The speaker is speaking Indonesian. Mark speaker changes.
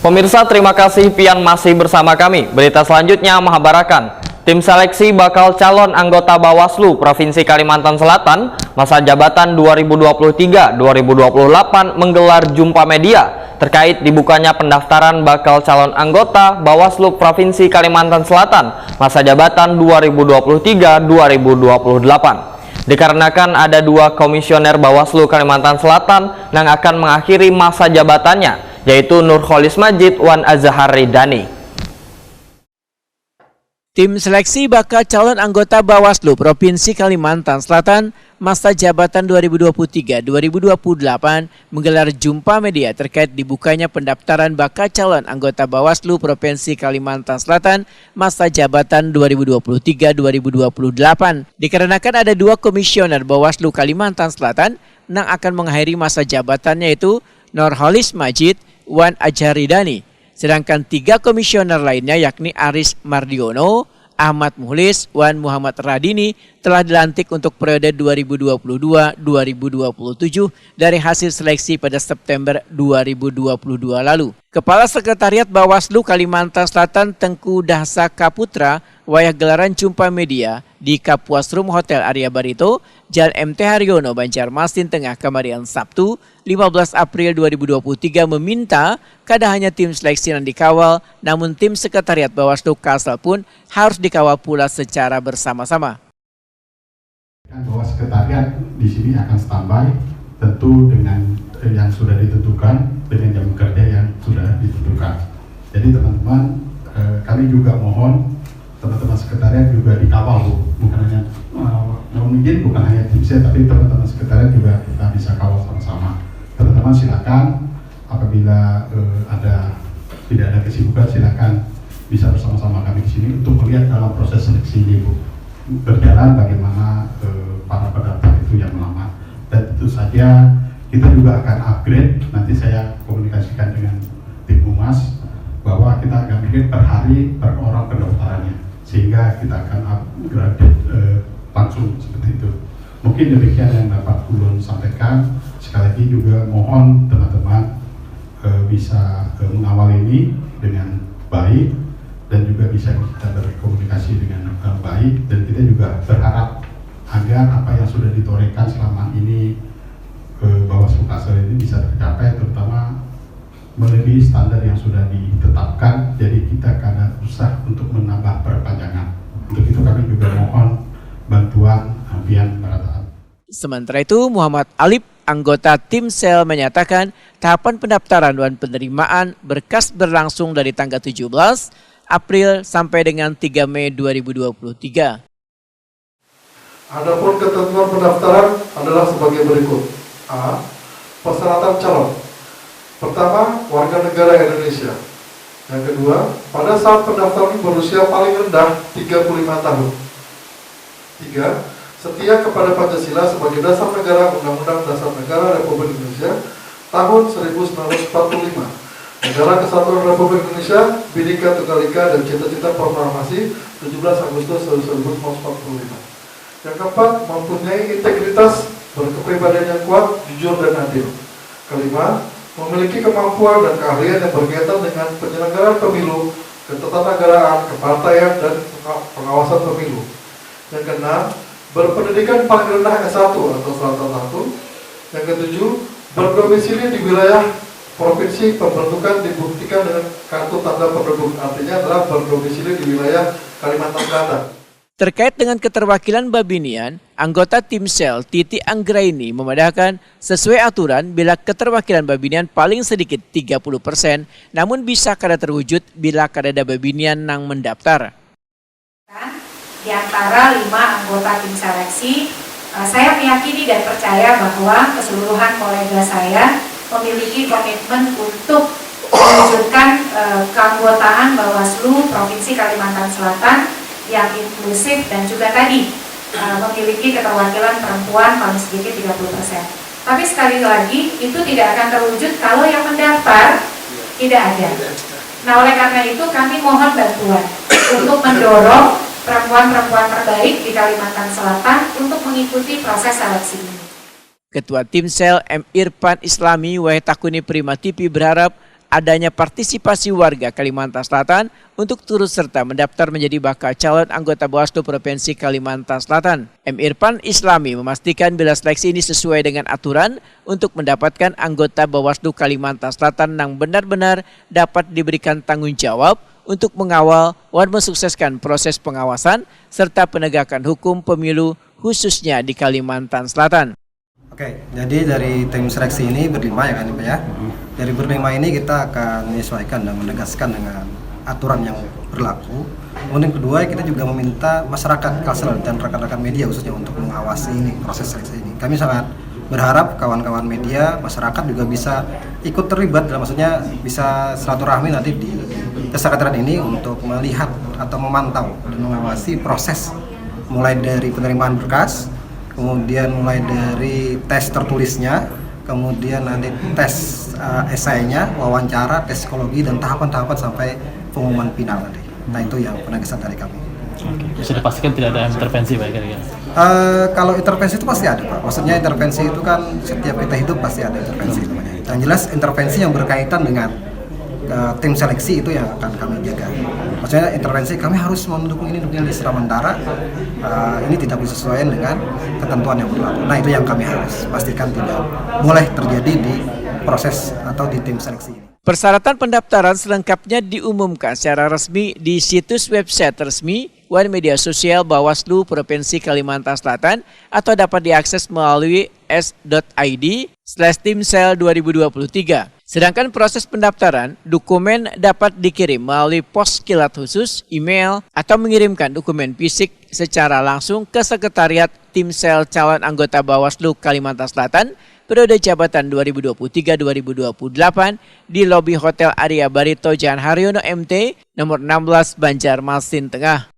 Speaker 1: Pemirsa, terima kasih pian masih bersama kami. Berita selanjutnya mengabarkan, tim seleksi bakal calon anggota Bawaslu Provinsi Kalimantan Selatan masa jabatan 2023-2028 menggelar jumpa media terkait dibukanya pendaftaran bakal calon anggota Bawaslu Provinsi Kalimantan Selatan masa jabatan 2023-2028. Dikarenakan ada 2 komisioner Bawaslu Kalimantan Selatan yang akan mengakhiri masa jabatannya, yaitu Nurholis Majid Wan Azhar Ridani.
Speaker 2: Tim seleksi bakal calon anggota Bawaslu Provinsi Kalimantan Selatan masa jabatan 2023-2028 menggelar jumpa media terkait dibukanya pendaftaran bakal calon anggota Bawaslu Provinsi Kalimantan Selatan masa jabatan 2023-2028. Dikarenakan ada 2 komisioner Bawaslu Kalimantan Selatan yang akan mengakhiri masa jabatannya, yaitu Nurholis Majid Wan Azhar Ridani. Sedangkan 3 komisioner lainnya yakni Aris Mardiono, Ahmad Muhlis, Wan Muhammad Radini telah dilantik untuk periode 2022-2027 dari hasil seleksi pada September 2022 lalu. Kepala Sekretariat Bawaslu Kalimantan Selatan Tengku Dahsa Kaputra wayah gelaran jumpa media di Kapuasrum Hotel Arya Barito, Jalan MT Haryono, Banjarmasin Tengah kemarin Sabtu 15 April 2023 meminta kada hanya tim seleksi yang dikawal, namun tim Sekretariat Bawaslu Kalsel pun harus dikawal pula secara bersama-sama.
Speaker 3: Bahwa sekretariat di sini akan standby tentu dengan yang sudah ditentukan, dengan jam kerja yang sudah ditentukan. Jadi teman-teman, kami juga mohon teman-teman sekretariat juga dikawal, bukan hanya mungkin bukan hanya tim saya, tapi teman-teman sekretariat juga kita bisa kawal sama-sama. Teman-teman silakan apabila tidak ada kesibukan, silakan bisa bersama-sama kami di sini untuk melihat dalam proses seleksi ini, Bu, berjalan bagaimana para pendaftar itu yang melamar. Dan tentu saja kita juga akan upgrade, nanti saya komunikasikan dengan tim Humas bahwa kita akan upgrade per hari per orang pendaftarannya, sehingga kita akan upgrade langsung seperti itu. Mungkin demikian yang dapat ulun sampaikan. Sekali lagi juga mohon teman-teman bisa mengawal ini dengan baik dan juga bisa kita berkomunikasi dengan baik, dan kita juga berharap agar apa yang sudah ditorehkan selama ini Bawaslu Kalsel ini bisa tercapai, terutama melebihi standar yang sudah ditetapkan. Jadi kita kada usah untuk menambah perpanjangan. Untuk itu kami juga mohon bantuan pian perataan.
Speaker 2: Sementara itu, Muhammad Alip, anggota tim sel, menyatakan tahapan pendaftaran dan penerimaan berkas berlangsung dari tanggal 17 April sampai dengan 3 Mei 2023.
Speaker 4: Adapun ketentuan pendaftaran adalah sebagai berikut. A. Persyaratan calon. Pertama, warga negara Indonesia. Yang kedua, pada saat pendaftaran berusia paling rendah 35 tahun. 3. Setia kepada Pancasila sebagai dasar negara, Undang-Undang Dasar Negara Republik Indonesia tahun 1945, Negara Kesatuan Republik Indonesia, Bhinneka Tunggal Ika, dan cita-cita proklamasi 17 Agustus 1945. Yang keempat, mempunyai integritas, berkepribadian yang kuat, jujur dan adil. Kelima, memiliki kemampuan dan keahlian yang berkaitan dengan penyelenggaraan pemilu, ketatanegaraan, kepartaian, dan pengawasan pemilu. Yang keenam, berpendidikan paling rendah S1 atau strata 1. Yang ketujuh, berdomisili di wilayah provinsi pembentukan dibuktikan dengan kartu tanda penduduk, artinya adalah berdomisili di wilayah Kalimantan Selatan.
Speaker 2: Terkait dengan keterwakilan Babinian, anggota tim sel Titi Anggraini memandangkan sesuai aturan bila keterwakilan Babinian paling sedikit 30%, namun bisa kada terwujud bila kada ada Babinian yang mendaftar.
Speaker 5: Di antara 5 anggota tim seleksi, saya meyakini dan percaya bahwa keseluruhan kolega saya memiliki komitmen untuk mewujudkan keanggotaan Bawaslu Provinsi Kalimantan Selatan yang inklusif dan juga tadi memiliki keterwakilan perempuan paling sedikit 30%. Tapi sekali lagi itu tidak akan terwujud kalau yang mendaftar tidak ada. Nah, oleh karena itu kami mohon bantuan untuk mendorong perempuan-perempuan terbaik di Kalimantan Selatan untuk mengikuti proses seleksi ini.
Speaker 2: Ketua Tim Sel M. Irfan Islami Wahetakuni Prima TV berharap adanya partisipasi warga Kalimantan Selatan untuk turut serta mendaftar menjadi bakal calon anggota Bawaslu Provinsi Kalimantan Selatan. M. Irfan Islami memastikan bila seleksi ini sesuai dengan aturan untuk mendapatkan anggota Bawaslu Kalimantan Selatan yang benar-benar dapat diberikan tanggung jawab untuk mengawal dan mensukseskan proses pengawasan serta penegakan hukum pemilu khususnya di Kalimantan Selatan.
Speaker 6: Oke, jadi dari tim seleksi ini berlima ya kan Pak ya. Dari berlima ini kita akan menyesuaikan dan menegaskan dengan aturan yang berlaku. Kemudian kedua kita juga meminta masyarakat Kalsel dan rekan-rekan media khususnya untuk mengawasi ini proses seleksi ini. Kami sangat berharap kawan-kawan media, masyarakat juga bisa ikut terlibat dalam maksudnya bisa silaturahmi nanti di kesekretariat ini untuk melihat atau memantau dan mengawasi proses mulai dari penerimaan berkas, kemudian mulai dari tes tertulisnya, kemudian nanti tes esainya, wawancara, tes psikologi dan tahapan-tahapan sampai pengumuman final nanti. Nah itu yang penegasan dari kami.
Speaker 7: Bisa dipastikan tidak ada intervensi Pak kira-kira?
Speaker 6: Kalau intervensi itu pasti ada Pak. Maksudnya intervensi itu kan setiap kita hidup pasti ada intervensi namanya. Dan jelas intervensi yang berkaitan dengan tim seleksi itu yang akan kami jaga. Maksudnya intervensi kami harus mendukung ini dukung di sementara ini tidak disesuaikan dengan ketentuan yang berlaku. Nah itu yang kami harus pastikan tidak boleh terjadi di proses atau di tim seleksi ini.
Speaker 2: Persyaratan pendaftaran selengkapnya diumumkan secara resmi di situs website resmi dan media sosial Bawaslu Provinsi Kalimantan Selatan atau dapat diakses melalui s.id/timsel2023. Sedangkan proses pendaftaran, dokumen dapat dikirim melalui pos kilat khusus, email, atau mengirimkan dokumen fisik secara langsung ke Sekretariat Timsel Calon Anggota Bawaslu Kalimantan Selatan periode jabatan 2023-2028 di lobi Hotel Arya Barito Jalan Haryono MT nomor 16 Banjarmasin Tengah.